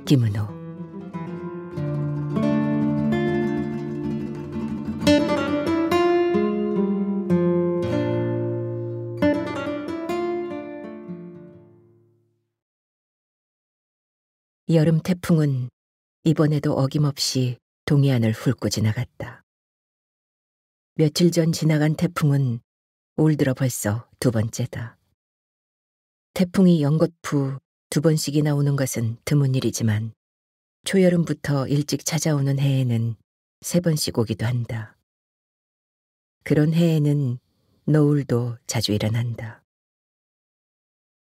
김은호. 여름 태풍은 이번에도 어김없이 동해안을 훑고 지나갔다. 며칠 전 지나간 태풍은 올 들어 벌써 두 번째다. 태풍이 연거푸 두 번씩이나 오는 것은 드문 일이지만 초여름부터 일찍 찾아오는 해에는 세 번씩 오기도 한다. 그런 해에는 노을도 자주 일어난다.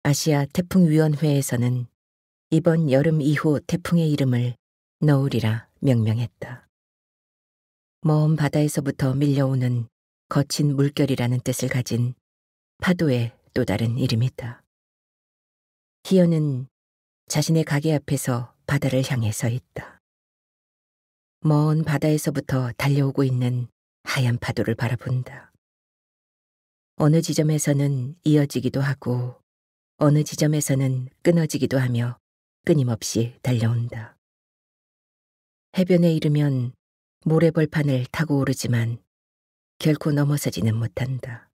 아시아 태풍위원회에서는 이번 여름 이후 태풍의 이름을 너울이라 명명했다. 먼 바다에서부터 밀려오는 거친 물결이라는 뜻을 가진 파도의 또 다른 이름이다. 희연은 자신의 가게 앞에서 바다를 향해 서 있다. 먼 바다에서부터 달려오고 있는 하얀 파도를 바라본다. 어느 지점에서는 이어지기도 하고 어느 지점에서는 끊어지기도 하며 끊임없이 달려온다. 해변에 이르면 모래벌판을 타고 오르지만 결코 넘어서지는 못한다.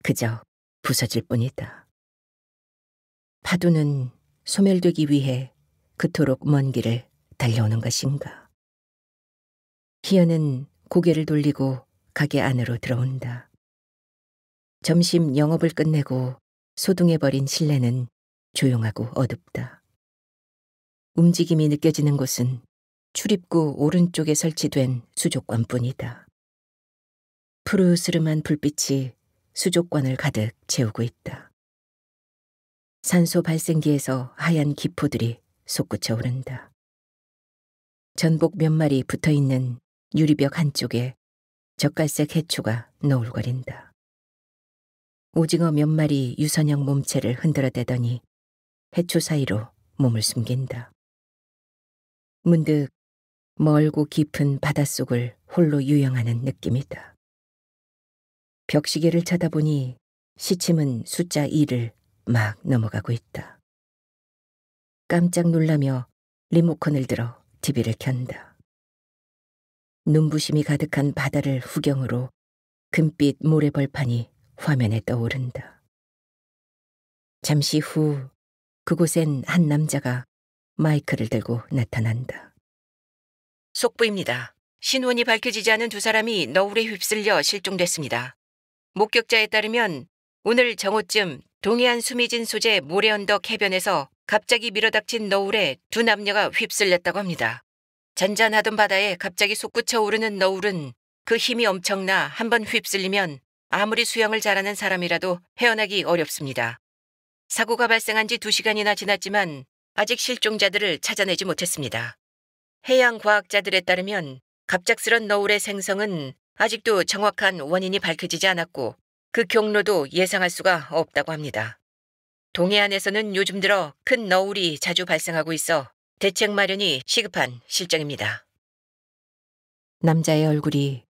그저 부서질 뿐이다. 파도는 소멸되기 위해 그토록 먼 길을 달려오는 것인가. 희연은 고개를 돌리고 가게 안으로 들어온다. 점심 영업을 끝내고 소등해버린 실내는 조용하고 어둡다. 움직임이 느껴지는 곳은 출입구 오른쪽에 설치된 수족관뿐이다. 푸르스름한 불빛이 수족관을 가득 채우고 있다. 산소 발생기에서 하얀 기포들이 솟구쳐 오른다. 전복 몇 마리 붙어있는 유리벽 한쪽에 젓갈색 해초가 너울거린다. 오징어 몇 마리 유선형 몸체를 흔들어대더니 해초 사이로 몸을 숨긴다. 문득 멀고 깊은 바닷속을 홀로 유영하는 느낌이다. 벽시계를 쳐다보니 시침은 숫자 2를 막 넘어가고 있다. 깜짝 놀라며 리모컨을 들어 TV를 켠다. 눈부심이 가득한 바다를 후경으로 금빛 모래벌판이 화면에 떠오른다. 잠시 후 그곳엔 한 남자가 마이크를 들고 나타난다. 속보입니다. 신원이 밝혀지지 않은 두 사람이 너울에 휩쓸려 실종됐습니다. 목격자에 따르면 오늘 정오쯤 동해안 수미진 소재 모래언덕 해변에서 갑자기 밀어닥친 너울에 두 남녀가 휩쓸렸다고 합니다. 잔잔하던 바다에 갑자기 솟구쳐 오르는 너울은 그 힘이 엄청나 한번 휩쓸리면 아무리 수영을 잘하는 사람이라도 헤어나기 어렵습니다. 사고가 발생한 지 2시간이나 지났지만 아직 실종자들을 찾아내지 못했습니다. 해양과학자들에 따르면 갑작스런 너울의 생성은 아직도 정확한 원인이 밝혀지지 않았고 그 경로도 예상할 수가 없다고 합니다. 동해안에서는 요즘 들어 큰 너울이 자주 발생하고 있어 대책 마련이 시급한 실정입니다. 남자의 얼굴이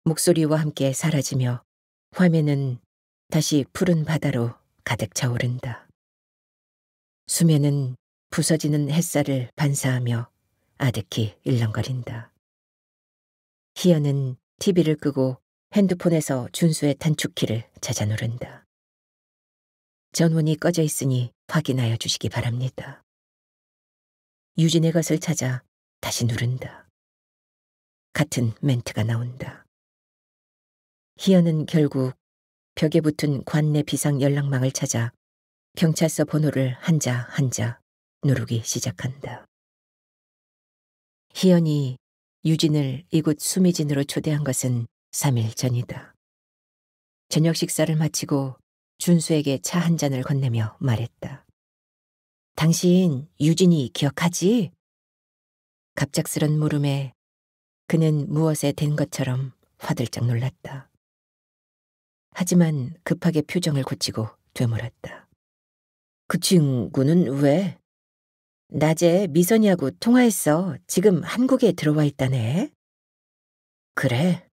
목소리와 함께 사라지며 화면은 다시 푸른 바다로 가득 차오른다. 수면은 부서지는 햇살을 반사하며 아득히 일렁거린다. 희연은 TV를 끄고 핸드폰에서 준수의 단축키를 찾아 누른다. 전원이 꺼져 있으니 확인하여 주시기 바랍니다. 유진의 것을 찾아 다시 누른다. 같은 멘트가 나온다. 희연은 결국 벽에 붙은 관내 비상 연락망을 찾아 경찰서 번호를 한자 한자 누르기 시작한다. 희연이 유진을 이곳 수미진으로 초대한 것은 3일 전이다. 저녁 식사를 마치고 준수에게 차 한 잔을 건네며 말했다. 당신 유진이 기억하지? 갑작스런 물음에 그는 무엇에 된 것처럼 화들짝 놀랐다. 하지만 급하게 표정을 고치고 되물었다. 그 친구는 왜? 낮에 미선이하고 통화했어. 지금 한국에 들어와 있다네. 그래?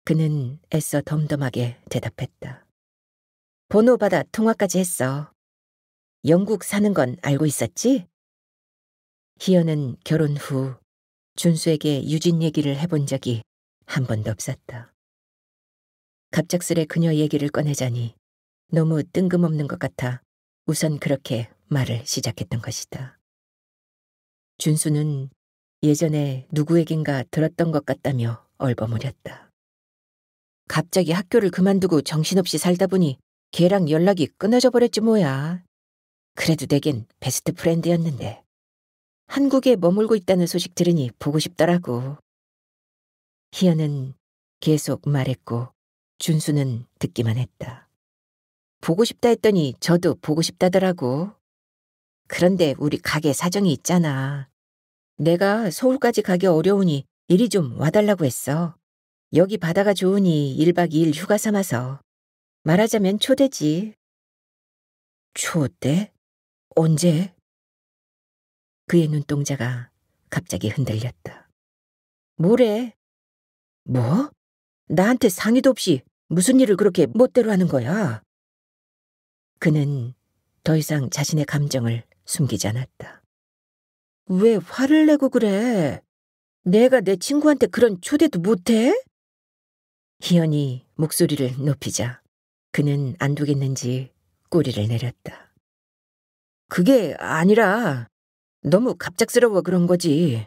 그는 애써 덤덤하게 대답했다. 번호 받아 통화까지 했어. 영국 사는 건 알고 있었지? 희연은 결혼 후 준수에게 유진 얘기를 해본 적이 한 번도 없었다. 갑작스레 그녀 얘기를 꺼내자니 너무 뜬금없는 것 같아 우선 그렇게 말을 시작했던 것이다. 준수는 예전에 누구에겐가 들었던 것 같다며 얼버무렸다. 갑자기 학교를 그만두고 정신없이 살다 보니 걔랑 연락이 끊어져 버렸지 뭐야. 그래도 내겐 베스트 프렌드였는데. 한국에 머물고 있다는 소식 들으니 보고 싶더라고. 희연은 계속 말했고 준수는 듣기만 했다. 보고 싶다 했더니 저도 보고 싶다더라고. 그런데 우리 가게 사정이 있잖아. 내가 서울까지 가기 어려우니 이리 좀 와달라고 했어. 여기 바다가 좋으니 1박 2일 휴가 삼아서. 말하자면 초대지. 초대? 언제? 그의 눈동자가 갑자기 흔들렸다. 뭐래? 뭐? 나한테 상의도 없이 무슨 일을 그렇게 멋대로 하는 거야? 그는 더 이상 자신의 감정을 숨기지 않았다. 왜 화를 내고 그래? 내가 내 친구한테 그런 초대도 못해? 희연이 목소리를 높이자 그는 안 두겠는지 꼬리를 내렸다. 그게 아니라 너무 갑작스러워 그런 거지.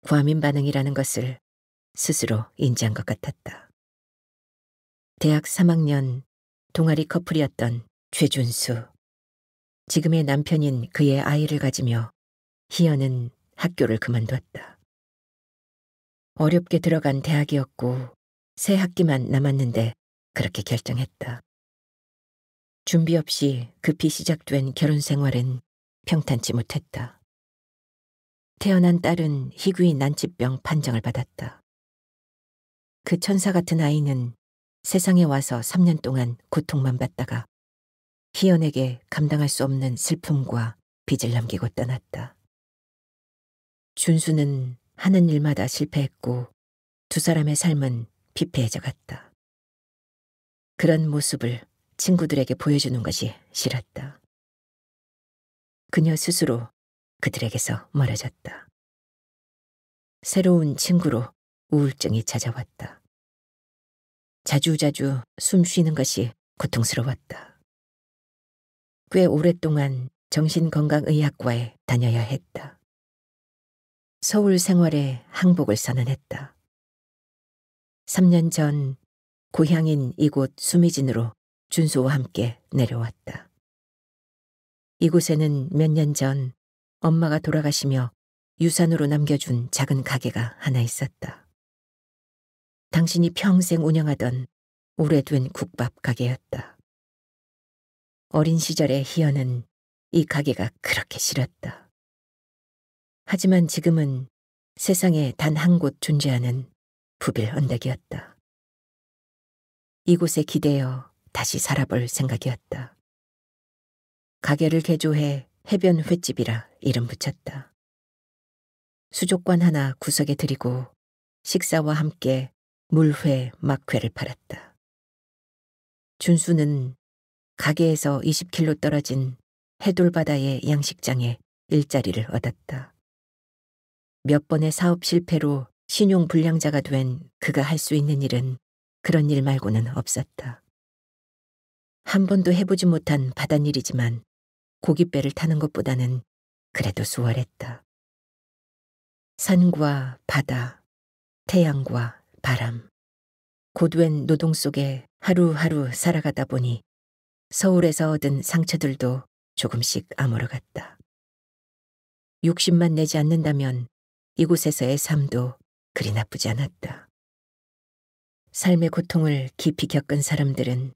과민 반응이라는 것을 스스로 인지한 것 같았다. 대학 3학년 동아리 커플이었던 최준수. 지금의 남편인 그의 아이를 가지며 희연은 학교를 그만뒀다. 어렵게 들어간 대학이었고 새 학기만 남았는데 그렇게 결정했다. 준비 없이 급히 시작된 결혼 생활은 평탄치 못했다. 태어난 딸은 희귀 난치병 판정을 받았다. 그 천사 같은 아이는 세상에 와서 3년 동안 고통만 받다가 희연에게 감당할 수 없는 슬픔과 빚을 남기고 떠났다. 준수는 하는 일마다 실패했고 두 사람의 삶은 피폐해져 갔다. 그런 모습을 친구들에게 보여주는 것이 싫었다. 그녀 스스로 그들에게서 멀어졌다. 새로운 친구로 우울증이 찾아왔다. 자주자주 숨 쉬는 것이 고통스러웠다. 꽤 오랫동안 정신건강의학과에 다녀야 했다. 서울 생활에 항복을 선언했다. 3년 전 고향인 이곳 수미진으로 준수와 함께 내려왔다. 이곳에는 몇 년 전 엄마가 돌아가시며 유산으로 남겨준 작은 가게가 하나 있었다. 당신이 평생 운영하던 오래된 국밥 가게였다. 어린 시절의 희연은 이 가게가 그렇게 싫었다. 하지만 지금은 세상에 단 한 곳 존재하는 부빌 언덕이었다. 이곳에 기대어 다시 살아볼 생각이었다. 가게를 개조해 해변 횟집이라 이름 붙였다. 수족관 하나 구석에 들이고 식사와 함께 물회, 막회를 팔았다. 준수는 가게에서 20km 떨어진 해돌바다의 양식장에 일자리를 얻었다. 몇 번의 사업 실패로 신용불량자가 된 그가 할 수 있는 일은 그런 일 말고는 없었다. 한 번도 해보지 못한 바닷일이지만 고깃배를 타는 것보다는 그래도 수월했다. 산과 바다, 태양과 바람, 고된 노동 속에 하루하루 살아가다 보니 서울에서 얻은 상처들도 조금씩 아물어갔다. 60만 내지 않는다면 이곳에서의 삶도 그리 나쁘지 않았다. 삶의 고통을 깊이 겪은 사람들은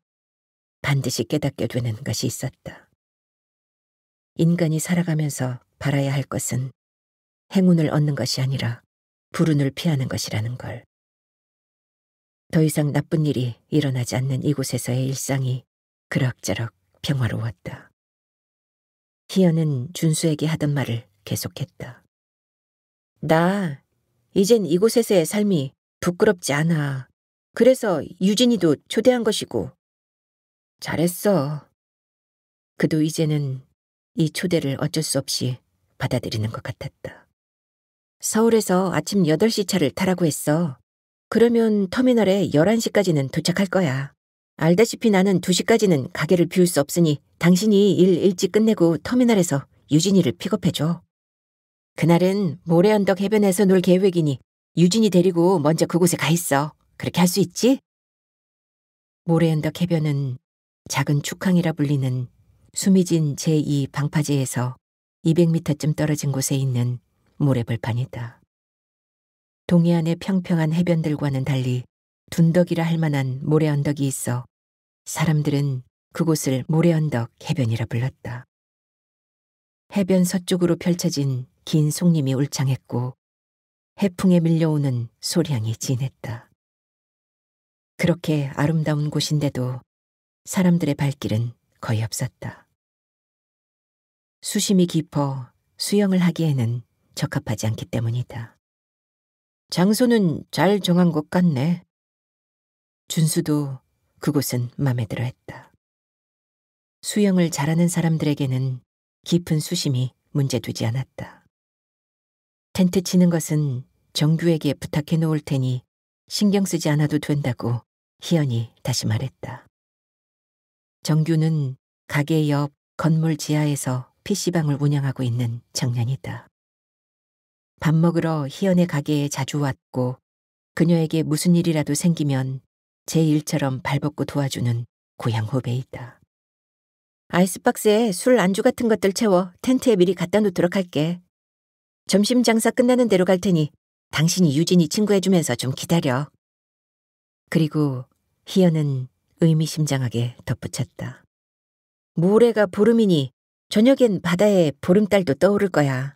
반드시 깨닫게 되는 것이 있었다. 인간이 살아가면서 바라야 할 것은 행운을 얻는 것이 아니라 불운을 피하는 것이라는 걸. 더 이상 나쁜 일이 일어나지 않는 이곳에서의 일상이 그럭저럭 평화로웠다. 희연은 준수에게 하던 말을 계속했다. 나 이젠 이곳에서의 삶이 부끄럽지 않아. 그래서 유진이도 초대한 것이고. 잘했어. 그도 이제는 이 초대를 어쩔 수 없이 받아들이는 것 같았다. 서울에서 아침 8시 차를 타라고 했어. 그러면 터미널에 11시까지는 도착할 거야. 알다시피 나는 2시까지는 가게를 비울 수 없으니 당신이 일 일찍 끝내고 터미널에서 유진이를 픽업해줘. 그날은 모래언덕 해변에서 놀 계획이니 유진이 데리고 먼저 그곳에 가 있어. 그렇게 할 수 있지? 모래언덕 해변은 작은 축항이라 불리는 수미진 제2 방파제에서 200m쯤 떨어진 곳에 있는 모래벌판이다. 동해안의 평평한 해변들과는 달리 둔덕이라 할 만한 모래언덕이 있어 사람들은 그곳을 모래언덕 해변이라 불렀다. 해변 서쪽으로 펼쳐진 긴 송림이 울창했고 해풍에 밀려오는 소량이 진했다. 그렇게 아름다운 곳인데도 사람들의 발길은 거의 없었다. 수심이 깊어 수영을 하기에는 적합하지 않기 때문이다. 장소는 잘 정한 것 같네. 준수도 그곳은 맘에 들어 했다. 수영을 잘하는 사람들에게는 깊은 수심이 문제되지 않았다. 텐트 치는 것은 정규에게 부탁해 놓을 테니 신경 쓰지 않아도 된다고 희연이 다시 말했다. 정규는 가게 옆 건물 지하에서 PC방을 운영하고 있는 청년이다. 밥 먹으러 희연의 가게에 자주 왔고 그녀에게 무슨 일이라도 생기면 제 일처럼 발벗고 도와주는 고향 후배이다. 아이스박스에 술 안주 같은 것들 채워 텐트에 미리 갖다 놓도록 할게. 점심 장사 끝나는 대로 갈 테니 당신이 유진이 친구해주면서 좀 기다려. 그리고 희연은 의미심장하게 덧붙였다. 모레가 보름이니 저녁엔 바다에 보름달도 떠오를 거야.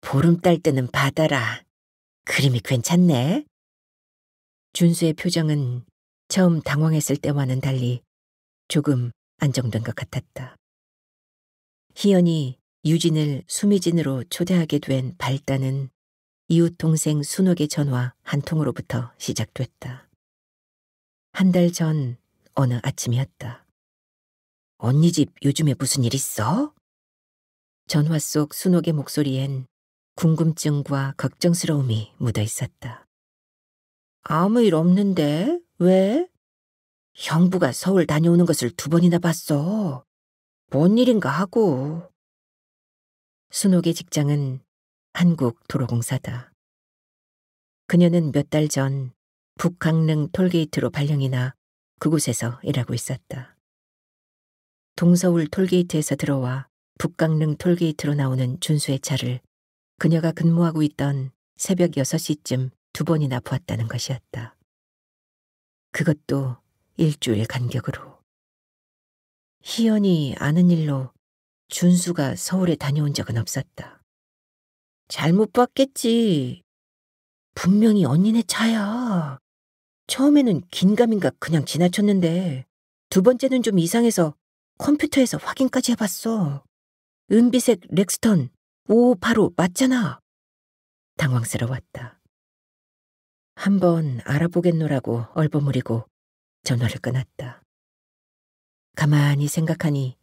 보름달 뜨는 바다라. 그림이 괜찮네. 준수의 표정은 처음 당황했을 때와는 달리 조금 안정된 것 같았다. 희연이 유진을 수미진으로 초대하게 된 발단은 이웃 동생 순옥의 전화 한 통으로부터 시작됐다. 한 달 전 어느 아침이었다. 언니 집 요즘에 무슨 일 있어? 전화 속 순옥의 목소리엔 궁금증과 걱정스러움이 묻어 있었다. 아무 일 없는데? 왜? 형부가 서울 다녀오는 것을 2번이나 봤어. 뭔 일인가 하고. 순옥의 직장은 한국도로공사다. 그녀는 몇 달 전 북강릉 톨게이트로 발령이 나 그곳에서 일하고 있었다. 동서울 톨게이트에서 들어와 북강릉 톨게이트로 나오는 준수의 차를 그녀가 근무하고 있던 새벽 6시쯤 2번이나 보았다는 것이었다. 그것도 일주일 간격으로. 희연이 아는 일로 준수가 서울에 다녀온 적은 없었다. 잘못 봤겠지. 분명히 언니네 차야. 처음에는 긴가민가 그냥 지나쳤는데 2번째는 좀 이상해서 컴퓨터에서 확인까지 해봤어. 은비색 렉스턴 5585 맞잖아. 당황스러웠다. 한번 알아보겠노라고 얼버무리고 전화를 끊었다. 가만히 생각하니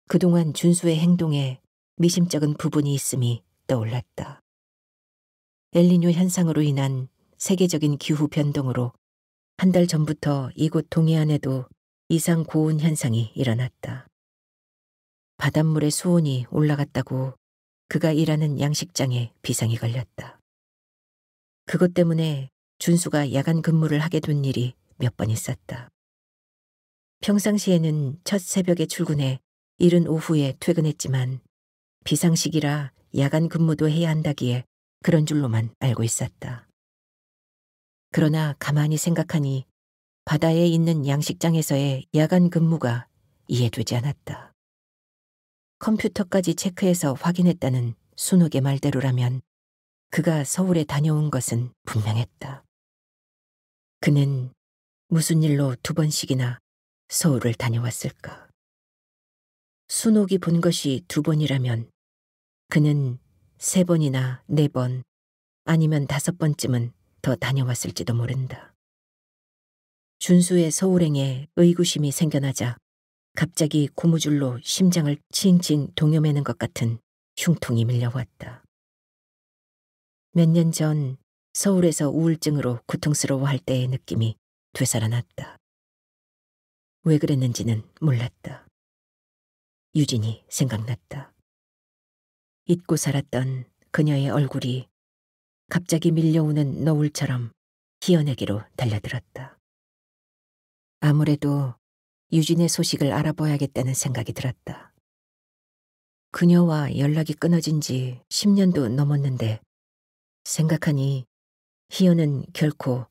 그동안 준수의 행동에 미심쩍은 부분이 있음이 떠올랐다. 엘니뇨 현상으로 인한 세계적인 기후 변동으로 한 달 전부터 이곳 동해안에도 이상 고온 현상이 일어났다. 바닷물의 수온이 올라갔다고 그가 일하는 양식장에 비상이 걸렸다. 그것 때문에 준수가 야간 근무를 하게 된 일이 몇 번 있었다. 평상시에는 첫 새벽에 출근해 이른 오후에 퇴근했지만 비상식이라 야간 근무도 해야 한다기에 그런 줄로만 알고 있었다. 그러나 가만히 생각하니 바다에 있는 양식장에서의 야간 근무가 이해되지 않았다. 컴퓨터까지 체크해서 확인했다는 순옥의 말대로라면 그가 서울에 다녀온 것은 분명했다. 그는 무슨 일로 2번씩이나 서울을 다녀왔을까? 순옥이 본 것이 2번이라면 그는 3번이나 4번 아니면 5번쯤은 더 다녀왔을지도 모른다. 준수의 서울행에 의구심이 생겨나자 갑자기 고무줄로 심장을 칭칭 동여매는 것 같은 흉통이 밀려왔다. 몇 년 전 서울에서 우울증으로 고통스러워할 때의 느낌이 되살아났다. 왜 그랬는지는 몰랐다. 유진이 생각났다. 잊고 살았던 그녀의 얼굴이 갑자기 밀려오는 너울처럼 희연에게로 달려들었다. 아무래도 유진의 소식을 알아봐야겠다는 생각이 들었다. 그녀와 연락이 끊어진 지 10년도 넘었는데 생각하니 희연은 결코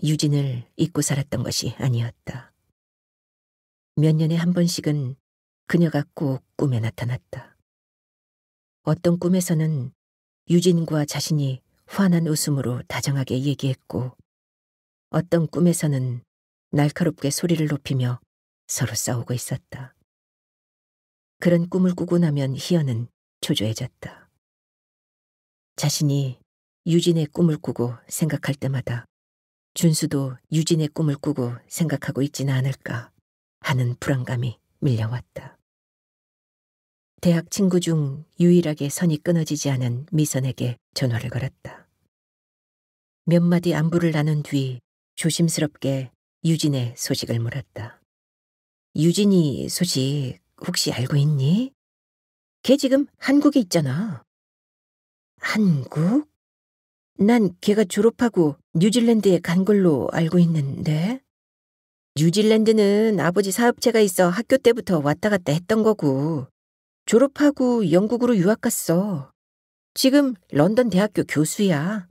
유진을 잊고 살았던 것이 아니었다. 몇 년에 한 번씩은 그녀가 꼭 꿈에 나타났다. 어떤 꿈에서는 유진과 자신이 환한 웃음으로 다정하게 얘기했고 어떤 꿈에서는 날카롭게 소리를 높이며 서로 싸우고 있었다. 그런 꿈을 꾸고 나면 희연은 초조해졌다. 자신이 유진의 꿈을 꾸고 생각할 때마다 준수도 유진의 꿈을 꾸고 생각하고 있지는 않을까 하는 불안감이 밀려왔다. 대학 친구 중 유일하게 선이 끊어지지 않은 미선에게 전화를 걸었다. 몇 마디 안부를 나눈 뒤 조심스럽게 유진의 소식을 물었다. 유진이 소식 혹시 알고 있니? 걔 지금 한국에 있잖아. 한국? 난 걔가 졸업하고 뉴질랜드에 간 걸로 알고 있는데. 뉴질랜드는 아버지 사업체가 있어 학교 때부터 왔다 갔다 했던 거고 졸업하고 영국으로 유학 갔어. 지금 런던 대학교 교수야.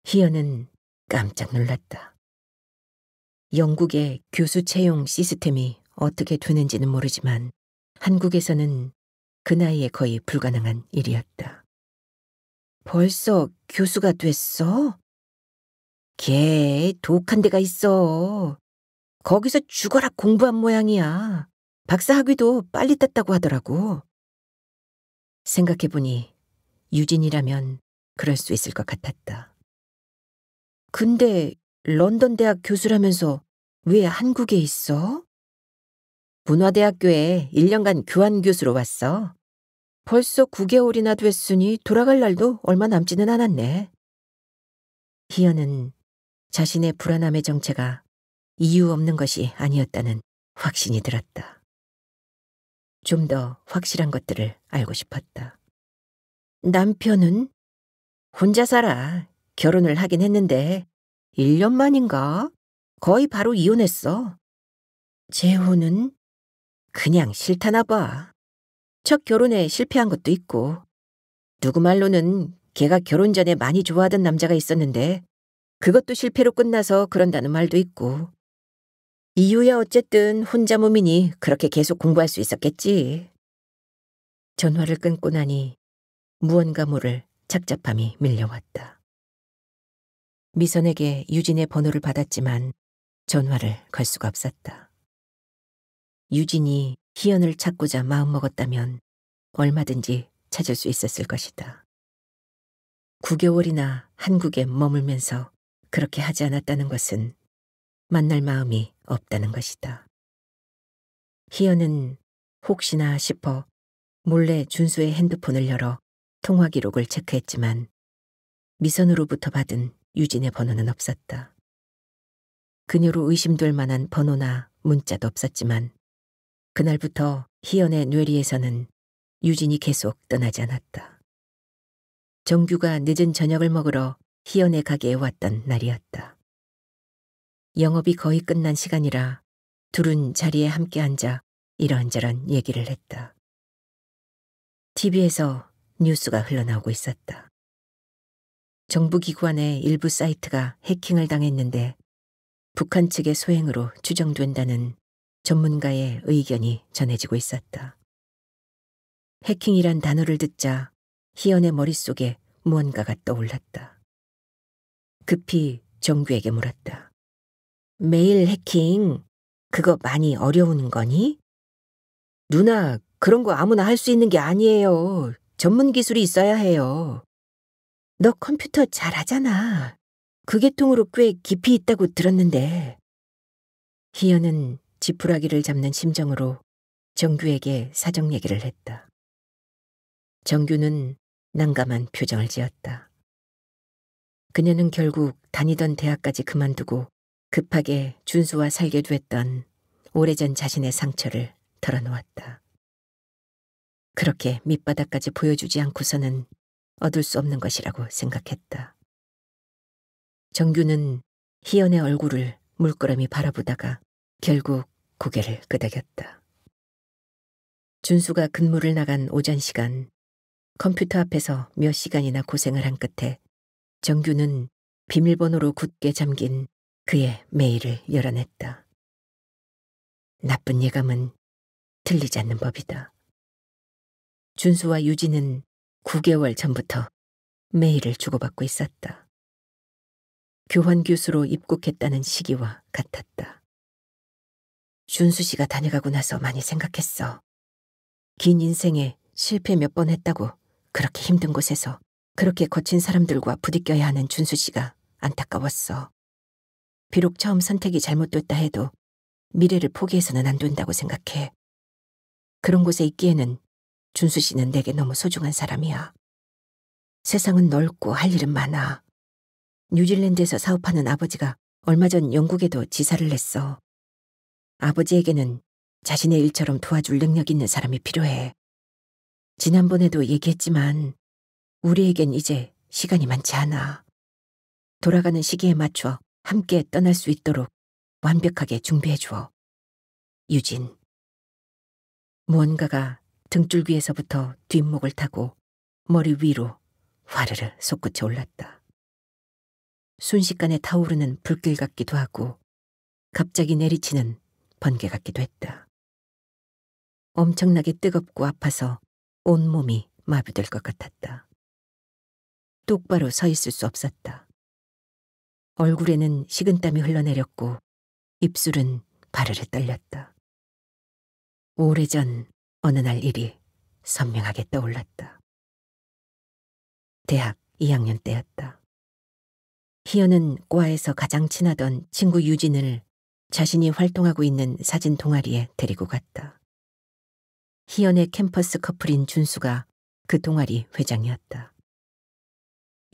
희연은 깜짝 놀랐다. 영국의 교수 채용 시스템이 어떻게 되는지는 모르지만 한국에서는 그 나이에 거의 불가능한 일이었다. 벌써 교수가 됐어? 걔 독한 데가 있어. 거기서 죽어라 공부한 모양이야. 박사학위도 빨리 땄다고 하더라고. 생각해보니 유진이라면 그럴 수 있을 것 같았다. 근데 런던 대학 교수라면서 왜 한국에 있어? 문화대학교에 1년간 교환 교수로 왔어. 벌써 9개월이나 됐으니 돌아갈 날도 얼마 남지는 않았네. 희연은 자신의 불안함의 정체가 이유 없는 것이 아니었다는 확신이 들었다. 좀 더 확실한 것들을 알고 싶었다. 남편은? 혼자 살아. 결혼을 하긴 했는데 1년 만인가? 거의 바로 이혼했어. 재혼은? 그냥 싫다나 봐. 첫 결혼에 실패한 것도 있고 누구 말로는 걔가 결혼 전에 많이 좋아하던 남자가 있었는데 그것도 실패로 끝나서 그런다는 말도 있고 이유야 어쨌든 혼자 몸이니 그렇게 계속 공부할 수 있었겠지. 전화를 끊고 나니 무언가 모를 착잡함이 밀려왔다. 미선에게 유진의 번호를 받았지만 전화를 걸 수가 없었다. 유진이 희연을 찾고자 마음먹었다면 얼마든지 찾을 수 있었을 것이다. 9개월이나 한국에 머물면서 그렇게 하지 않았다는 것은 만날 마음이 없다는 것이다. 희연은 혹시나 싶어 몰래 준수의 핸드폰을 열어 통화 기록을 체크했지만 미선으로부터 받은 유진의 번호는 없었다. 그녀로 의심될 만한 번호나 문자도 없었지만 그날부터 희연의 뇌리에서는 유진이 계속 떠나지 않았다. 정규가 늦은 저녁을 먹으러 희연의 가게에 왔던 날이었다. 영업이 거의 끝난 시간이라 둘은 자리에 함께 앉아 이런저런 얘기를 했다. TV에서 뉴스가 흘러나오고 있었다. 정부기관의 일부 사이트가 해킹을 당했는데 북한 측의 소행으로 추정된다는 전문가의 의견이 전해지고 있었다. 해킹이란 단어를 듣자 희연의 머릿속에 무언가가 떠올랐다. 급히 정규에게 물었다. 메일 해킹, 그거 많이 어려운 거니? 누나, 그런 거 아무나 할 수 있는 게 아니에요. 전문 기술이 있어야 해요. 너 컴퓨터 잘하잖아. 그 계통으로 꽤 깊이 있다고 들었는데. 희연은 지푸라기를 잡는 심정으로 정규에게 사정 얘기를 했다. 정규는 난감한 표정을 지었다. 그녀는 결국 다니던 대학까지 그만두고 급하게 준수와 살게 됐던 오래전 자신의 상처를 털어놓았다. 그렇게 밑바닥까지 보여주지 않고서는 얻을 수 없는 것이라고 생각했다. 정규는 희연의 얼굴을 물끄러미 바라보다가 결국 고개를 끄덕였다. 준수가 근무를 나간 오전 시간, 컴퓨터 앞에서 몇 시간이나 고생을 한 끝에 정규는 비밀번호로 굳게 잠긴 그의 메일을 열어냈다. 나쁜 예감은 틀리지 않는 법이다. 준수와 유진은 9개월 전부터 메일을 주고받고 있었다. 교환 교수로 입국했다는 시기와 같았다. 준수 씨가 다녀가고 나서 많이 생각했어. 긴 인생에 실패 몇 번 했다고 그렇게 힘든 곳에서 그렇게 거친 사람들과 부딪혀야 하는 준수 씨가 안타까웠어. 비록 처음 선택이 잘못됐다 해도 미래를 포기해서는 안 된다고 생각해. 그런 곳에 있기에는 준수 씨는 내게 너무 소중한 사람이야. 세상은 넓고 할 일은 많아. 뉴질랜드에서 사업하는 아버지가 얼마 전 영국에도 지사를 냈어. 아버지에게는 자신의 일처럼 도와줄 능력 있는 사람이 필요해. 지난번에도 얘기했지만 우리에겐 이제 시간이 많지 않아. 돌아가는 시기에 맞춰 함께 떠날 수 있도록 완벽하게 준비해줘. 유진. 무언가가 등줄기에서부터 뒷목을 타고 머리 위로 화르르 솟구쳐 올랐다. 순식간에 타오르는 불길 같기도 하고 갑자기 내리치는 번개 같기도 했다. 엄청나게 뜨겁고 아파서 온몸이 마비될 것 같았다. 똑바로 서 있을 수 없었다. 얼굴에는 식은땀이 흘러내렸고 입술은 바르르 떨렸다. 오래전 어느 날 일이 선명하게 떠올랐다. 대학 2학년 때였다. 희연은 과에서 가장 친하던 친구 유진을 자신이 활동하고 있는 사진 동아리에 데리고 갔다. 희연의 캠퍼스 커플인 준수가 그 동아리 회장이었다.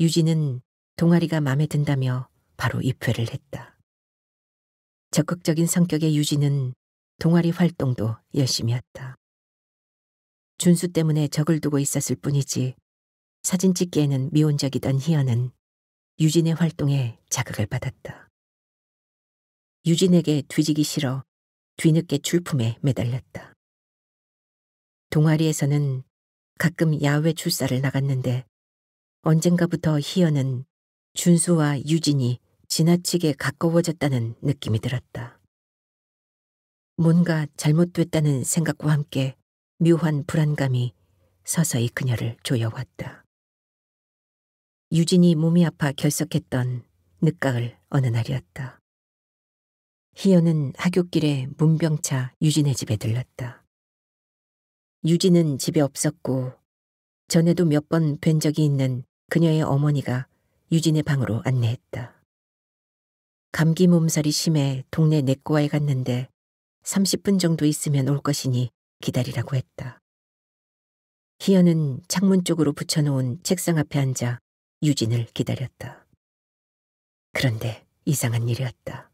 유진은 동아리가 마음에 든다며 바로 입회를 했다. 적극적인 성격의 유진은 동아리 활동도 열심히 했다. 준수 때문에 적을 두고 있었을 뿐이지 사진 찍기에는 미온적이던 희연은 유진의 활동에 자극을 받았다. 유진에게 뒤지기 싫어 뒤늦게 출품에 매달렸다. 동아리에서는 가끔 야외 출사를 나갔는데 언젠가부터 희연은 준수와 유진이 지나치게 가까워졌다는 느낌이 들었다. 뭔가 잘못됐다는 생각과 함께 묘한 불안감이 서서히 그녀를 조여왔다. 유진이 몸이 아파 결석했던 늦가을 어느 날이었다. 희연은 하굣길에 문병차 유진의 집에 들렀다. 유진은 집에 없었고 전에도 몇 번 뵌 적이 있는 그녀의 어머니가 유진의 방으로 안내했다. 감기 몸살이 심해 동네 내과에 갔는데 30분 정도 있으면 올 것이니 기다리라고 했다. 희연은 창문 쪽으로 붙여놓은 책상 앞에 앉아 유진을 기다렸다. 그런데 이상한 일이었다.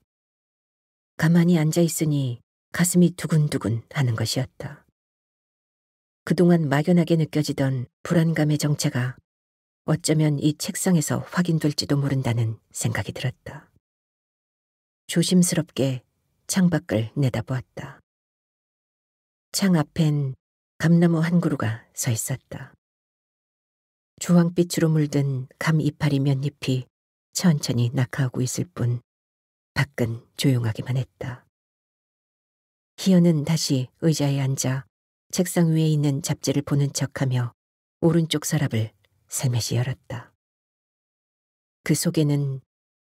가만히 앉아 있으니 가슴이 두근두근 하는 것이었다. 그동안 막연하게 느껴지던 불안감의 정체가 어쩌면 이 책상에서 확인될지도 모른다는 생각이 들었다. 조심스럽게 창밖을 내다보았다. 창 앞엔 감나무 한 그루가 서 있었다. 주황빛으로 물든 감 이파리 몇 잎이 천천히 낙하하고 있을 뿐 밖은 조용하기만 했다. 희연은 다시 의자에 앉아 책상 위에 있는 잡지를 보는 척하며 오른쪽 서랍을 살며시 열었다. 그 속에는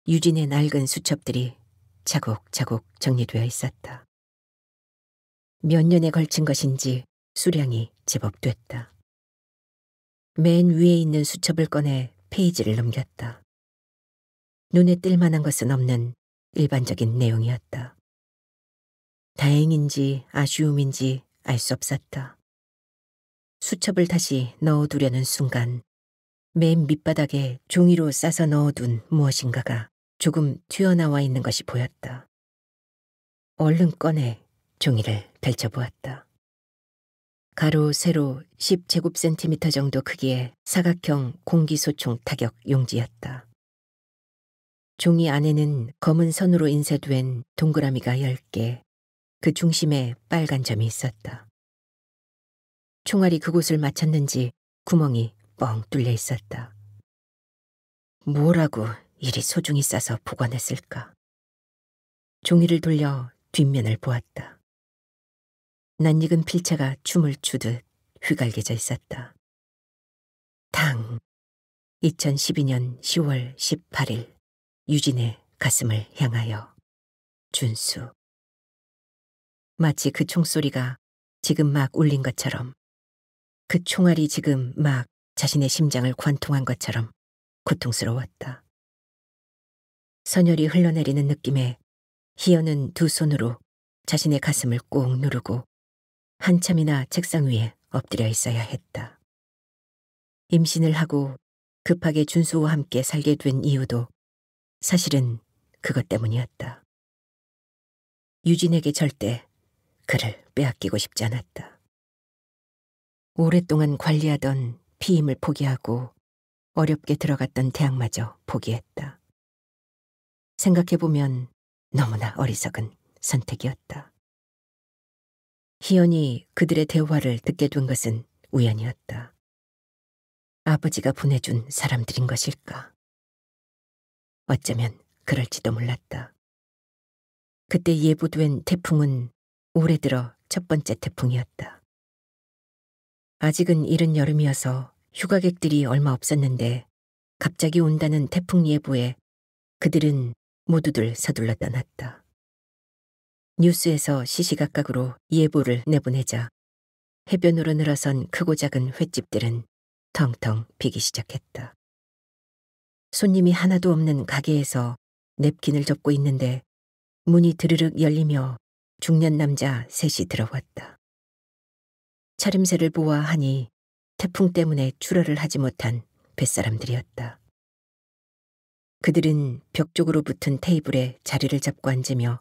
유진의 낡은 수첩들이 차곡차곡 정리되어 있었다. 몇 년에 걸친 것인지 수량이 제법 됐다. 맨 위에 있는 수첩을 꺼내 페이지를 넘겼다. 눈에 띌 만한 것은 없는 일반적인 내용이었다. 다행인지 아쉬움인지 알 수 없었다. 수첩을 다시 넣어두려는 순간 맨 밑바닥에 종이로 싸서 넣어둔 무엇인가가 조금 튀어나와 있는 것이 보였다. 얼른 꺼내 종이를 펼쳐보았다. 가로 세로 10제곱센티미터 정도 크기의 사각형 공기소총 타격 용지였다. 종이 안에는 검은 선으로 인쇄된 동그라미가 10개, 그 중심에 빨간 점이 있었다. 총알이 그곳을 맞췄는지 구멍이 뻥 뚫려 있었다. 뭐라고 이리 소중히 싸서 보관했을까? 종이를 돌려 뒷면을 보았다. 낯익은 필체가 춤을 추듯 휘갈겨져 있었다. 당! 2012년 10월 18일 유진의 가슴을 향하여. 준수. 마치 그 총소리가 지금 막 울린 것처럼, 그 총알이 지금 막 자신의 심장을 관통한 것처럼 고통스러웠다. 선혈이 흘러내리는 느낌에 희연은 두 손으로 자신의 가슴을 꼭 누르고 한참이나 책상 위에 엎드려 있어야 했다. 임신을 하고 급하게 준수와 함께 살게 된 이유도 사실은 그것 때문이었다. 유진에게 절대 그를 빼앗기고 싶지 않았다. 오랫동안 관리하던 피임을 포기하고 어렵게 들어갔던 대학마저 포기했다. 생각해보면 너무나 어리석은 선택이었다. 희연이 그들의 대화를 듣게 된 것은 우연이었다. 아버지가 보내준 사람들인 것일까? 어쩌면 그럴지도 몰랐다. 그때 예보된 태풍은 올해 들어 첫 번째 태풍이었다. 아직은 이른 여름이어서 휴가객들이 얼마 없었는데 갑자기 온다는 태풍 예보에 그들은 모두들 서둘러 떠났다. 뉴스에서 시시각각으로 예보를 내보내자 해변으로 늘어선 크고 작은 횟집들은 텅텅 비기 시작했다. 손님이 하나도 없는 가게에서 냅킨을 접고 있는데 문이 드르륵 열리며 중년 남자 셋이 들어왔다. 차림새를 보아하니 태풍 때문에 출하를 하지 못한 뱃사람들이었다. 그들은 벽 쪽으로 붙은 테이블에 자리를 잡고 앉으며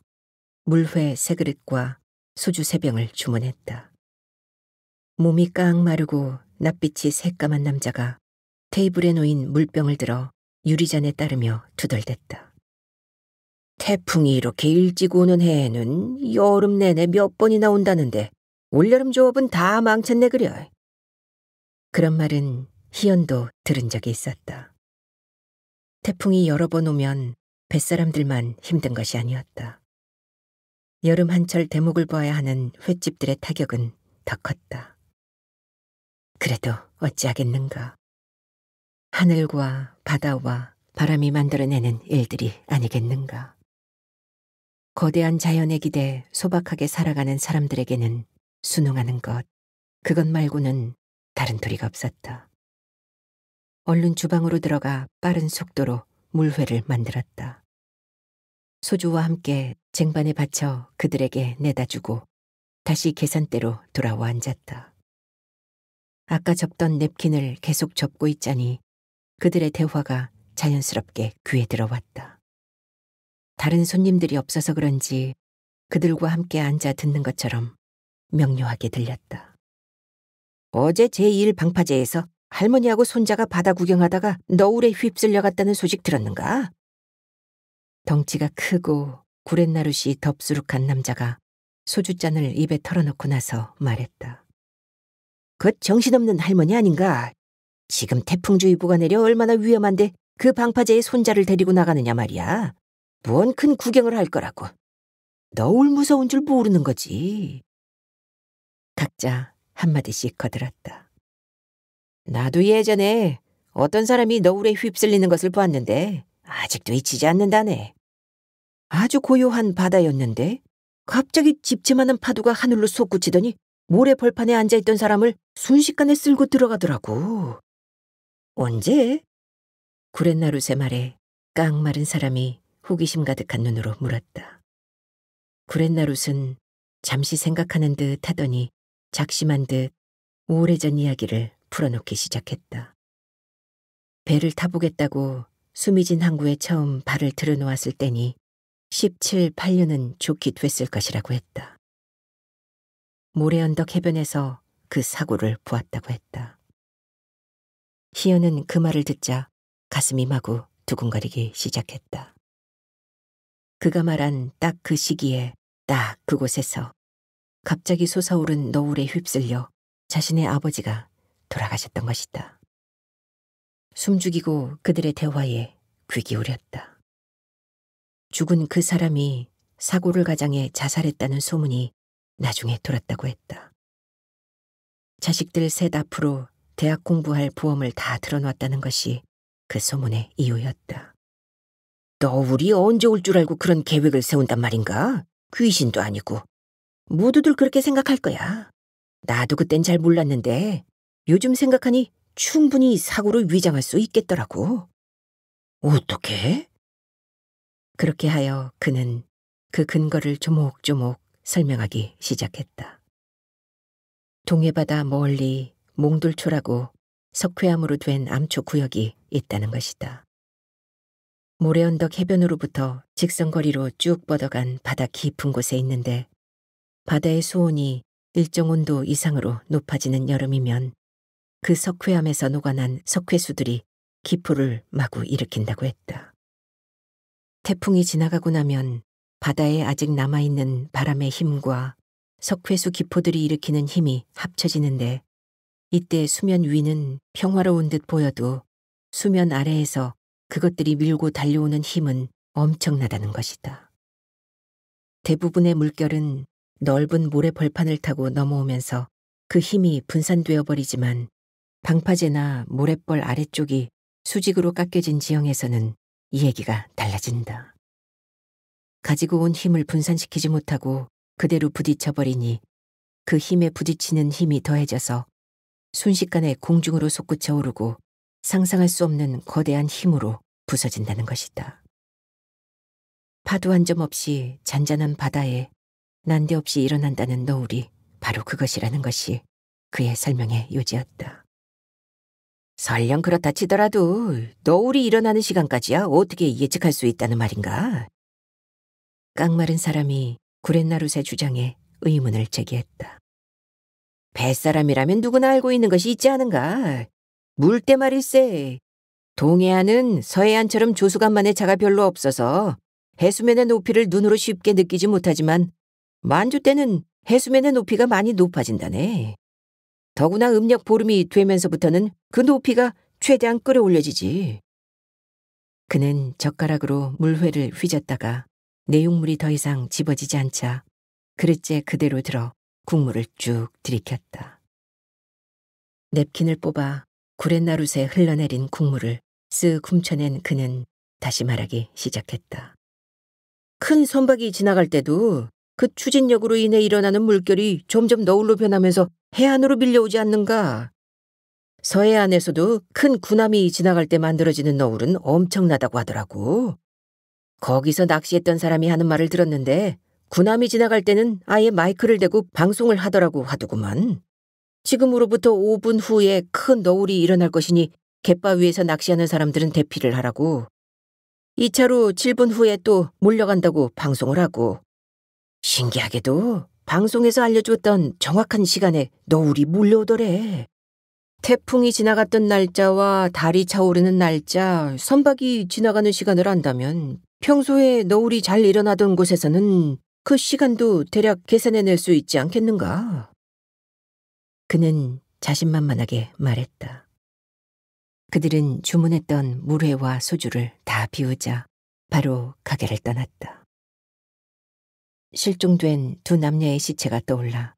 물회 3그릇과 소주 3병을 주문했다. 몸이 깡 마르고 낯빛이 새까만 남자가 테이블에 놓인 물병을 들어 유리잔에 따르며 투덜댔다. 태풍이 이렇게 일찍 오는 해에는 여름 내내 몇 번이나 온다는데 올여름 조업은 다 망쳤네 그려. 그런 말은 희연도 들은 적이 있었다. 태풍이 여러 번 오면 뱃사람들만 힘든 것이 아니었다. 여름 한철 대목을 보아야 하는 횟집들의 타격은 더 컸다. 그래도 어찌하겠는가. 하늘과 바다와 바람이 만들어내는 일들이 아니겠는가. 거대한 자연에 기대 소박하게 살아가는 사람들에게는 순응하는 것, 그것 말고는 다른 도리가 없었다. 얼른 주방으로 들어가 빠른 속도로 물회를 만들었다. 소주와 함께 쟁반에 받쳐 그들에게 내다주고 다시 계산대로 돌아와 앉았다. 아까 접던 냅킨을 계속 접고 있자니 그들의 대화가 자연스럽게 귀에 들어왔다. 다른 손님들이 없어서 그런지 그들과 함께 앉아 듣는 것처럼 명료하게 들렸다. 어제 제1방파제에서 할머니하고 손자가 바다 구경하다가 너울에 휩쓸려 갔다는 소식 들었는가? 덩치가 크고 구렛나룻이 덥수룩한 남자가 소주잔을 입에 털어놓고 나서 말했다. 그 정신없는 할머니 아닌가? 지금 태풍주의보가 내려 얼마나 위험한데 그 방파제에 손자를 데리고 나가느냐 말이야. 뭔 큰 구경을 할 거라고. 너울 무서운 줄 모르는 거지. 각자 한마디씩 거들었다. 나도 예전에 어떤 사람이 너울에 휩쓸리는 것을 봤는데 아직도 잊히지 않는다네. 아주 고요한 바다였는데 갑자기 집채만한 파도가 하늘로 솟구치더니 모래 벌판에 앉아있던 사람을 순식간에 쓸고 들어가더라고. 언제? 구렛나룻의 말에 깡마른 사람이 호기심 가득한 눈으로 물었다. 구렛나룻은 잠시 생각하는 듯 하더니 작심한 듯 오래전 이야기를 풀어놓기 시작했다. 배를 타보겠다고 수미진 항구에 처음 발을 들여놓았을 때니 17, 8년은 좋게 됐을 것이라고 했다. 모래언덕 해변에서 그 사고를 보았다고 했다. 희연은 그 말을 듣자 가슴이 마구 두근거리기 시작했다. 그가 말한 딱 그 시기에 딱 그곳에서 갑자기 솟아오른 너울에 휩쓸려 자신의 아버지가 돌아가셨던 것이다. 숨죽이고 그들의 대화에 귀 기울였다. 죽은 그 사람이 사고를 가장해 자살했다는 소문이 나중에 돌았다고 했다. 자식들 셋 앞으로 대학 공부할 보험을 다 들어놨다는 것이 그 소문의 이유였다. 너울이 언제 올 줄 알고 그런 계획을 세운단 말인가? 귀신도 아니고. 모두들 그렇게 생각할 거야. 나도 그땐 잘 몰랐는데 요즘 생각하니 충분히 사고를 위장할 수 있겠더라고. 어떻게? 그렇게 하여 그는 그 근거를 조목조목 설명하기 시작했다. 동해바다 멀리 몽돌초라고 석회암으로 된 암초 구역이 있다는 것이다. 모래언덕 해변으로부터 직선거리로 쭉 뻗어간 바다 깊은 곳에 있는데 바다의 수온이 일정 온도 이상으로 높아지는 여름이면 그 석회암에서 녹아난 석회수들이 기포를 마구 일으킨다고 했다. 태풍이 지나가고 나면 바다에 아직 남아있는 바람의 힘과 석회수 기포들이 일으키는 힘이 합쳐지는데 이때 수면 위는 평화로운 듯 보여도 수면 아래에서 그것들이 밀고 달려오는 힘은 엄청나다는 것이다. 대부분의 물결은 넓은 모래 벌판을 타고 넘어오면서 그 힘이 분산되어 버리지만 방파제나 모래벌 아래쪽이 수직으로 깎여진 지형에서는 이 얘기가 달라진다. 가지고 온 힘을 분산시키지 못하고 그대로 부딪혀버리니 그 힘에 부딪히는 힘이 더해져서 순식간에 공중으로 솟구쳐 오르고 상상할 수 없는 거대한 힘으로 부서진다는 것이다. 파도 한 점 없이 잔잔한 바다에 난데없이 일어난다는 너울이 바로 그것이라는 것이 그의 설명의 요지였다. 설령 그렇다 치더라도 너울이 일어나는 시간까지야 어떻게 예측할 수 있다는 말인가? 깡마른 사람이 구렛나룻의 주장에 의문을 제기했다. 뱃사람이라면 누구나 알고 있는 것이 있지 않은가? 물때 말일세. 동해안은 서해안처럼 조수간만의 차가 별로 없어서 해수면의 높이를 눈으로 쉽게 느끼지 못하지만 만주 때는 해수면의 높이가 많이 높아진다네. 더구나 음력 보름이 되면서부터는 그 높이가 최대한 끌어올려지지. 그는 젓가락으로 물회를 휘젓다가 내용물이 더 이상 집어지지 않자 그릇째 그대로 들어 국물을 쭉 들이켰다. 냅킨을 뽑아 구렛나룻에 흘러내린 국물을 쓱 훔쳐낸 그는 다시 말하기 시작했다. 큰 선박이 지나갈 때도 그 추진력으로 인해 일어나는 물결이 점점 너울로 변하면서 해안으로 밀려오지 않는가? 서해안에서도 큰 군함이 지나갈 때 만들어지는 너울은 엄청나다고 하더라고. 거기서 낚시했던 사람이 하는 말을 들었는데 군함이 지나갈 때는 아예 마이크를 대고 방송을 하더라고 하더구만. 지금으로부터 5분 후에 큰 너울이 일어날 것이니 갯바위에서 낚시하는 사람들은 대피를 하라고. 2차로 7분 후에 또 몰려간다고 방송을 하고. 신기하게도 방송에서 알려줬던 정확한 시간에 너울이 몰려오더래. 태풍이 지나갔던 날짜와 달이 차오르는 날짜, 선박이 지나가는 시간을 안다면 평소에 너울이 잘 일어나던 곳에서는 그 시간도 대략 계산해낼 수 있지 않겠는가? 그는 자신만만하게 말했다. 그들은 주문했던 물회와 소주를 다 비우자 바로 가게를 떠났다. 실종된 두 남녀의 시체가 떠올라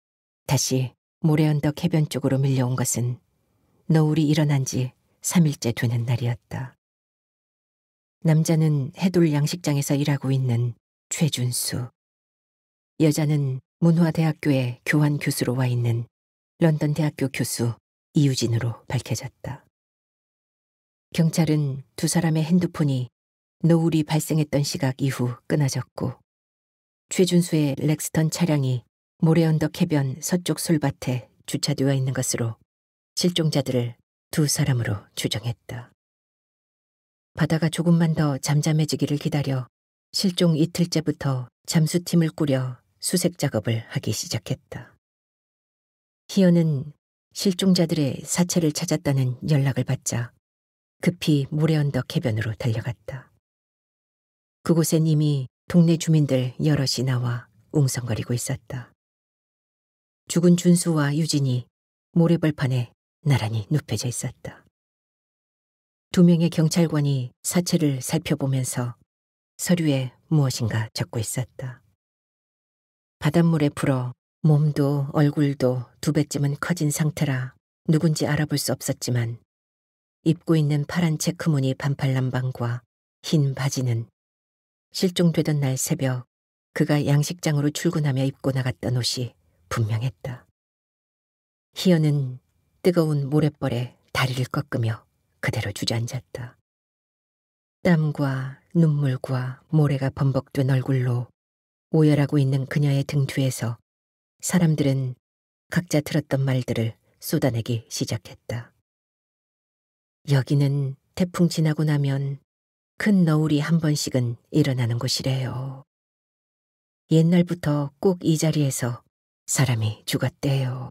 다시 모래언덕 해변 쪽으로 밀려온 것은 너울이 일어난 지 3일째 되는 날이었다. 남자는 해돌 양식장에서 일하고 있는 최준수. 여자는 문화대학교에 교환 교수로 와 있는 런던 대학교 교수 이유진으로 밝혀졌다. 경찰은 두 사람의 핸드폰이 노을이 발생했던 시각 이후 끊어졌고 최준수의 렉스턴 차량이 모래언덕 해변 서쪽 솔밭에 주차되어 있는 것으로 실종자들을 두 사람으로 추정했다. 바다가 조금만 더 잠잠해지기를 기다려 실종 이틀째부터 잠수팀을 꾸려 수색 작업을 하기 시작했다. 희연은 실종자들의 사체를 찾았다는 연락을 받자 급히 모래언덕 해변으로 달려갔다. 그곳엔 이미 동네 주민들 여럿이 나와 웅성거리고 있었다. 죽은 준수와 유진이 모래벌판에 나란히 눕혀져 있었다. 두 명의 경찰관이 사체를 살펴보면서 서류에 무엇인가 적고 있었다. 바닷물에 불어 몸도 얼굴도 두 배쯤은 커진 상태라 누군지 알아볼 수 없었지만 입고 있는 파란 체크무늬 반팔 남방과 흰 바지는 실종되던 날 새벽 그가 양식장으로 출근하며 입고 나갔던 옷이 분명했다. 희연은 뜨거운 모래벌에 다리를 꺾으며 그대로 주저앉았다. 땀과 눈물과 모래가 범벅된 얼굴로 오열하고 있는 그녀의 등 뒤에서 사람들은 각자 들었던 말들을 쏟아내기 시작했다. 여기는 태풍 지나고 나면 큰 너울이 한 번씩은 일어나는 곳이래요. 옛날부터 꼭 이 자리에서 사람이 죽었대요.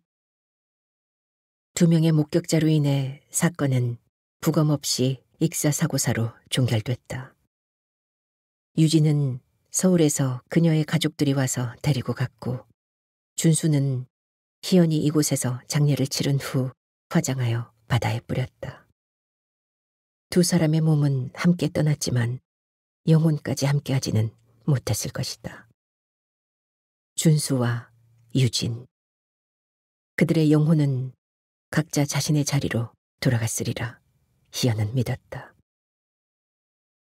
두 명의 목격자로 인해 사건은 부검없이 익사사고사로 종결됐다. 유진은 서울에서 그녀의 가족들이 와서 데리고 갔고 준수는 희연이 이곳에서 장례를 치른 후 화장하여 바다에 뿌렸다. 두 사람의 몸은 함께 떠났지만 영혼까지 함께하지는 못했을 것이다. 준수와 유진. 그들의 영혼은 각자 자신의 자리로 돌아갔으리라 희연은 믿었다.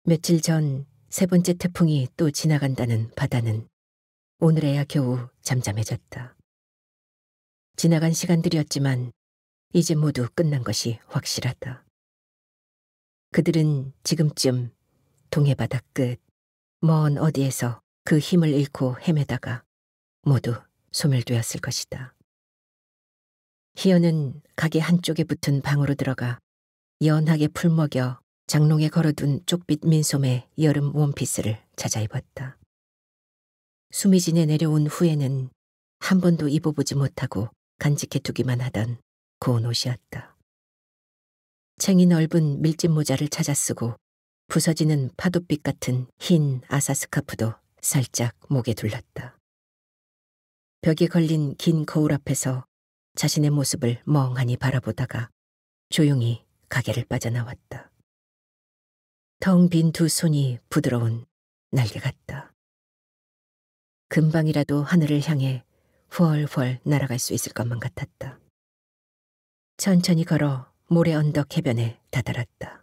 며칠 전 세 번째 태풍이 또 지나간다는 바다는 오늘에야 겨우 잠잠해졌다. 지나간 시간들이었지만 이제 모두 끝난 것이 확실하다. 그들은 지금쯤 동해바다 끝 먼 어디에서 그 힘을 잃고 헤매다가 모두 소멸되었을 것이다. 희연은 가게 한쪽에 붙은 방으로 들어가 연하게 풀먹여 장롱에 걸어둔 쪽빛 민소매 여름 원피스를 찾아 입었다. 수미진에 내려온 후에는 한 번도 입어보지 못하고 간직해 두기만 하던 고운 옷이었다. 챙이 넓은 밀짚 모자를 찾아 쓰고 부서지는 파도빛 같은 흰 아사 스카프도 살짝 목에 둘렀다. 벽에 걸린 긴 거울 앞에서 자신의 모습을 멍하니 바라보다가 조용히 가게를 빠져나왔다. 텅 빈 두 손이 부드러운 날개 같다. 금방이라도 하늘을 향해 훨훨 날아갈 수 있을 것만 같았다. 천천히 걸어 모래 언덕 해변에 다다랐다.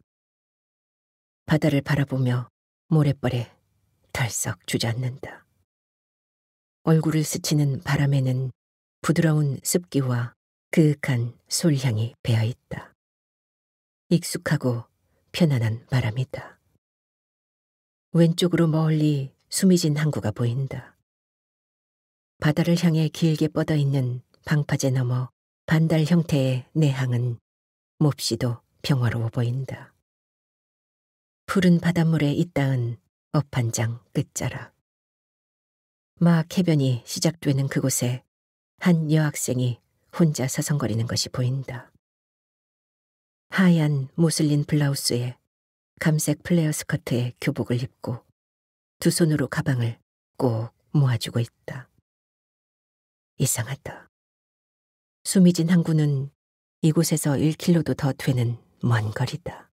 바다를 바라보며 모래벌에 덜썩 주저앉는다. 얼굴을 스치는 바람에는 부드러운 습기와 그윽한 솔향이 배어있다. 익숙하고 편안한 바람이다. 왼쪽으로 멀리 수미진 항구가 보인다. 바다를 향해 길게 뻗어있는 방파제 너머 반달 형태의 내항은 몹시도 평화로워 보인다. 푸른 바닷물에 잇닿은 업1장 끝자락. 막 해변이 시작되는 그곳에 한 여학생이 혼자 서성거리는 것이 보인다. 하얀 모슬린 블라우스에 감색 플레어 스커트에 교복을 입고 두 손으로 가방을 꼭 모아주고 있다. 이상하다. 수미진 항구는 이곳에서 1킬로도 더 되는 먼 거리다.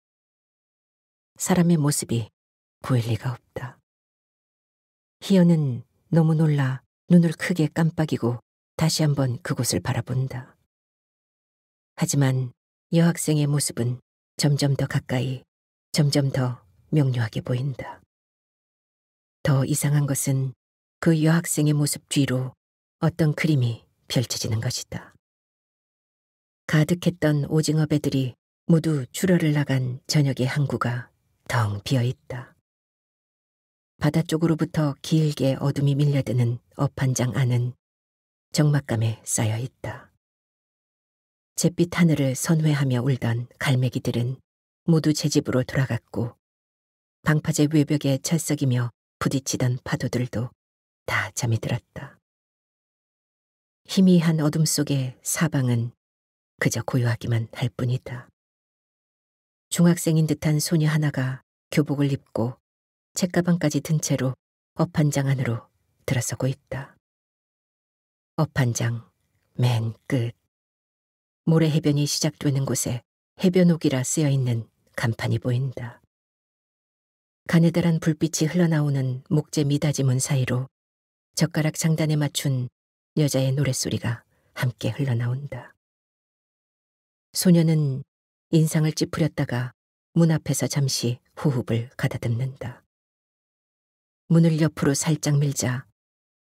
사람의 모습이 보일 리가 없다. 희연은 너무 놀라 눈을 크게 깜빡이고 다시 한번 그곳을 바라본다. 하지만 여학생의 모습은 점점 더 가까이, 점점 더 명료하게 보인다. 더 이상한 것은 그 여학생의 모습 뒤로 어떤 그림이 펼쳐지는 것이다. 가득했던 오징어 배들이 모두 출하를 나간 저녁의 항구가 덩 비어있다. 바다 쪽으로부터 길게 어둠이 밀려드는 업1장 안은 적막감에 쌓여있다. 잿빛 하늘을 선회하며 울던 갈매기들은 모두 제 집으로 돌아갔고 방파제 외벽에 철썩이며 부딪히던 파도들도 다 잠이 들었다. 희미한 어둠 속에 사방은 그저 고요하기만 할 뿐이다. 중학생인 듯한 소녀 하나가 교복을 입고 책가방까지 든 채로 업한장 안으로 들어서고 있다. 업한장 맨 끝. 모래 해변이 시작되는 곳에 해변옥이라 쓰여있는 간판이 보인다. 가느다란 불빛이 흘러나오는 목재 미닫이 문 사이로 젓가락 장단에 맞춘 여자의 노랫소리가 함께 흘러나온다. 소녀는 인상을 찌푸렸다가 문 앞에서 잠시 호흡을 가다듬는다. 문을 옆으로 살짝 밀자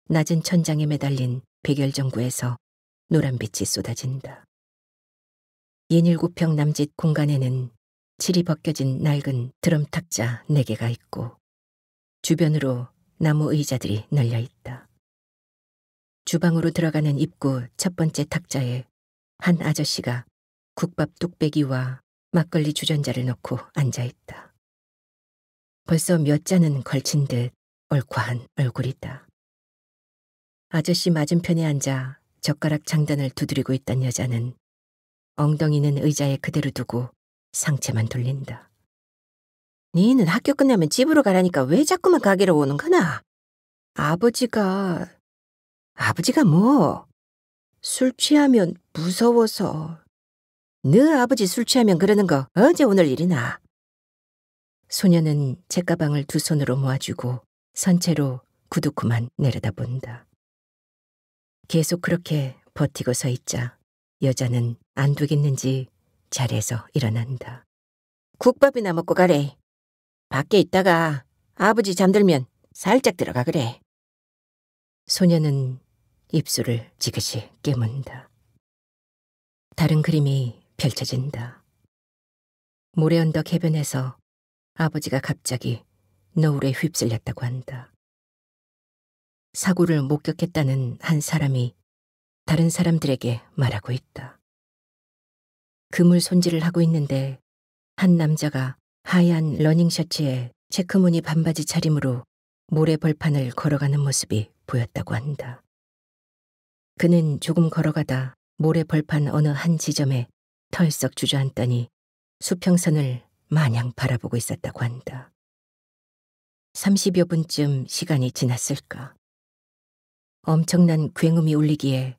낮은 천장에 매달린 백열전구에서 노란빛이 쏟아진다. 67평 남짓 공간에는 칠이 벗겨진 낡은 드럼 탁자 4개가 있고 주변으로 나무 의자들이 널려 있다. 주방으로 들어가는 입구 첫 번째 탁자에 한 아저씨가 국밥 뚝배기와 막걸리 주전자를 넣고 앉아있다. 벌써 몇 잔은 걸친 듯 얼ኳ한 얼굴이다. 아저씨 맞은편에 앉아 젓가락 장단을 두드리고 있던 여자는 엉덩이는 의자에 그대로 두고 상체만 돌린다. 니는 학교 끝나면 집으로 가라니까 왜 자꾸만 가게로 오는 거나? 아버지가 뭐? 술 취하면 무서워서. 너 아버지 술 취하면 그러는 거 어제 오늘 일이나? 소녀는 책가방을 두 손으로 모아주고 선체로 구두쿠만 내려다본다. 계속 그렇게 버티고 서 있자 여자는 안 되겠는지 자리에서 일어난다. 국밥이나 먹고 가래. 밖에 있다가 아버지 잠들면 살짝 들어가 그래. 소녀는 입술을 지그시 깨문다. 다른 그림이 펼쳐진다. 모래 언덕 해변에서 아버지가 갑자기 너울에 휩쓸렸다고 한다. 사고를 목격했다는 한 사람이 다른 사람들에게 말하고 있다. 그물 손질을 하고 있는데 한 남자가 하얀 러닝셔츠에 체크무늬 반바지 차림으로 모래 벌판을 걸어가는 모습이 보였다고 한다. 그는 조금 걸어가다 모래 벌판 어느 한 지점에 털썩 주저앉더니 수평선을 마냥 바라보고 있었다고 한다. 30여 분쯤 시간이 지났을까. 엄청난 굉음이 울리기에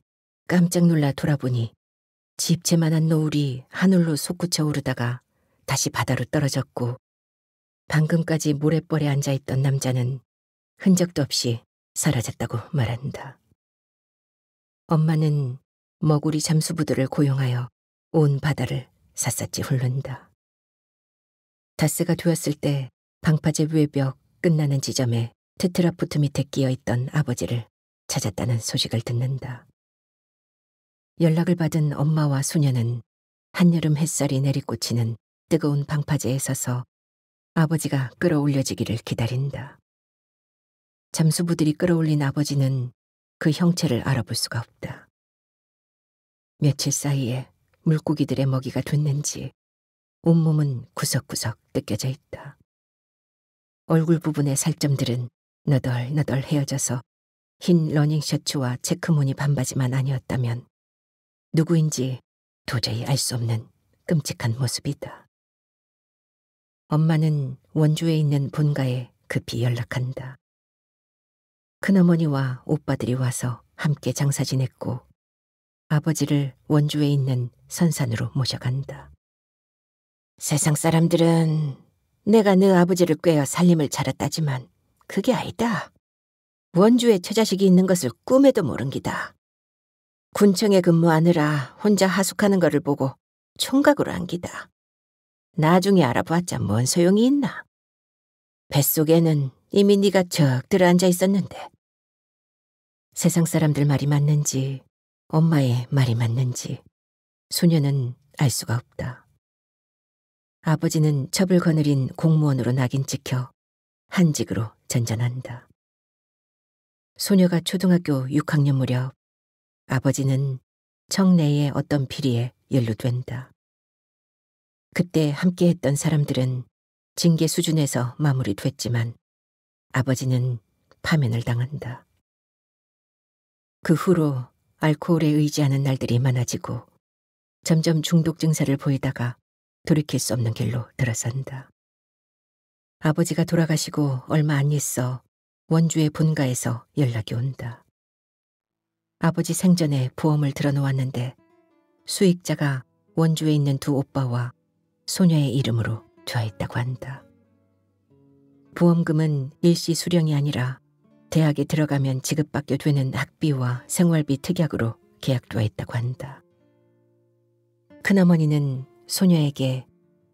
깜짝 놀라 돌아보니 집채만한 노을이 하늘로 솟구쳐 오르다가 다시 바다로 떨어졌고 방금까지 모래벌에 앉아있던 남자는 흔적도 없이 사라졌다고 말한다. 엄마는 머구리 잠수부들을 고용하여 온 바다를 샅샅이 훑는다. 닷새가 되었을 때 방파제 외벽 끝나는 지점에 테트라포트 밑에 끼어있던 아버지를 찾았다는 소식을 듣는다. 연락을 받은 엄마와 소녀는 한여름 햇살이 내리꽂히는 뜨거운 방파제에 서서 아버지가 끌어올려지기를 기다린다. 잠수부들이 끌어올린 아버지는 그 형체를 알아볼 수가 없다. 며칠 사이에 물고기들의 먹이가 됐는지 온몸은 구석구석 뜯겨져 있다. 얼굴 부분의 살점들은 너덜너덜 헤어져서 흰 러닝셔츠와 체크무늬 반바지만 아니었다면 누구인지 도저히 알 수 없는 끔찍한 모습이다. 엄마는 원주에 있는 본가에 급히 연락한다. 큰어머니와 오빠들이 와서 함께 장사 지냈고 아버지를 원주에 있는 선산으로 모셔간다. 세상 사람들은 내가 너 아버지를 꿰어 살림을 차렸다지만 그게 아니다. 원주에 처자식이 있는 것을 꿈에도 모른 기다. 군청에 근무하느라 혼자 하숙하는 거를 보고 총각으로 한 기다. 나중에 알아봤자 뭔 소용이 있나. 뱃속에는 이미 네가 적 들어앉아 있었는데. 세상 사람들 말이 맞는지 엄마의 말이 맞는지 소녀는 알 수가 없다. 아버지는 첩을 거느린 공무원으로 낙인 찍혀 한직으로 전전한다. 소녀가 초등학교 6학년 무렵 아버지는 청 내의 어떤 비리에 연루된다. 그때 함께했던 사람들은 징계 수준에서 마무리됐지만 아버지는 파면을 당한다. 그 후로 알코올에 의지하는 날들이 많아지고 점점 중독 증세를 보이다가 돌이킬 수 없는 길로 들어선다. 아버지가 돌아가시고 얼마 안 있어 원주의 본가에서 연락이 온다. 아버지 생전에 보험을 들어놓았는데 수익자가 원주에 있는 두 오빠와 소녀의 이름으로 되어있다고 한다. 보험금은 일시 수령이 아니라 대학에 들어가면 지급받게 되는 학비와 생활비 특약으로 계약되어 있다고 한다. 큰어머니는 소녀에게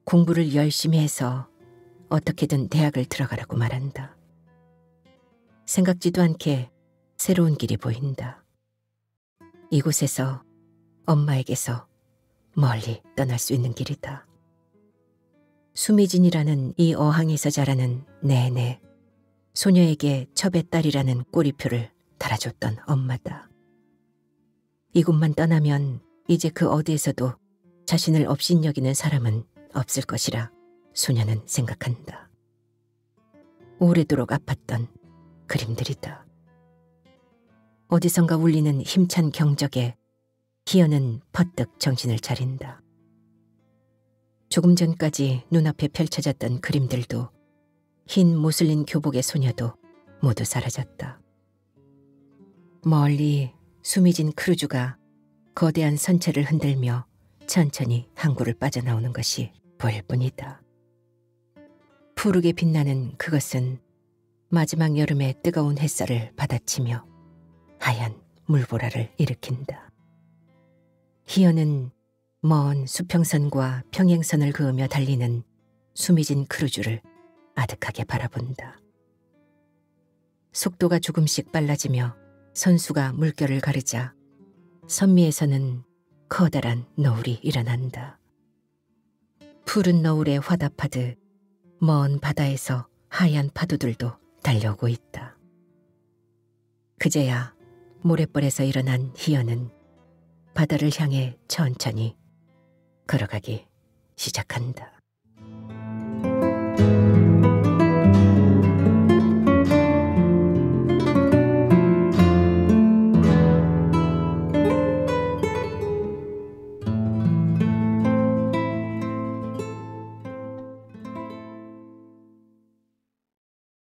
공부를 열심히 해서 어떻게든 대학을 들어가라고 말한다. 생각지도 않게 새로운 길이 보인다. 이곳에서 엄마에게서 멀리 떠날 수 있는 길이다. 수미진이라는 이 어항에서 자라는 내내 소녀에게 첩의 딸이라는 꼬리표를 달아줬던 엄마다. 이곳만 떠나면 이제 그 어디에서도 자신을 업신여기는 사람은 없을 것이라 소녀는 생각한다. 오래도록 아팠던 그림들이다. 어디선가 울리는 힘찬 경적에 희연은 퍼뜩 정신을 차린다. 조금 전까지 눈앞에 펼쳐졌던 그림들도 흰 모슬린 교복의 소녀도 모두 사라졌다. 멀리 수미진 크루즈가 거대한 선체를 흔들며 천천히 항구를 빠져나오는 것이 보일 뿐이다. 푸르게 빛나는 그것은 마지막 여름의 뜨거운 햇살을 받아치며 하얀 물보라를 일으킨다. 희연은 먼 수평선과 평행선을 그으며 달리는 수미진 크루즈를 아득하게 바라본다. 속도가 조금씩 빨라지며 선수가 물결을 가르자 선미에서는 커다란 너울이 일어난다. 푸른 너울에 화답하듯 먼 바다에서 하얀 파도들도 달려오고 있다. 그제야 모래벌에서 일어난 희연은 바다를 향해 천천히 걸어가기 시작한다.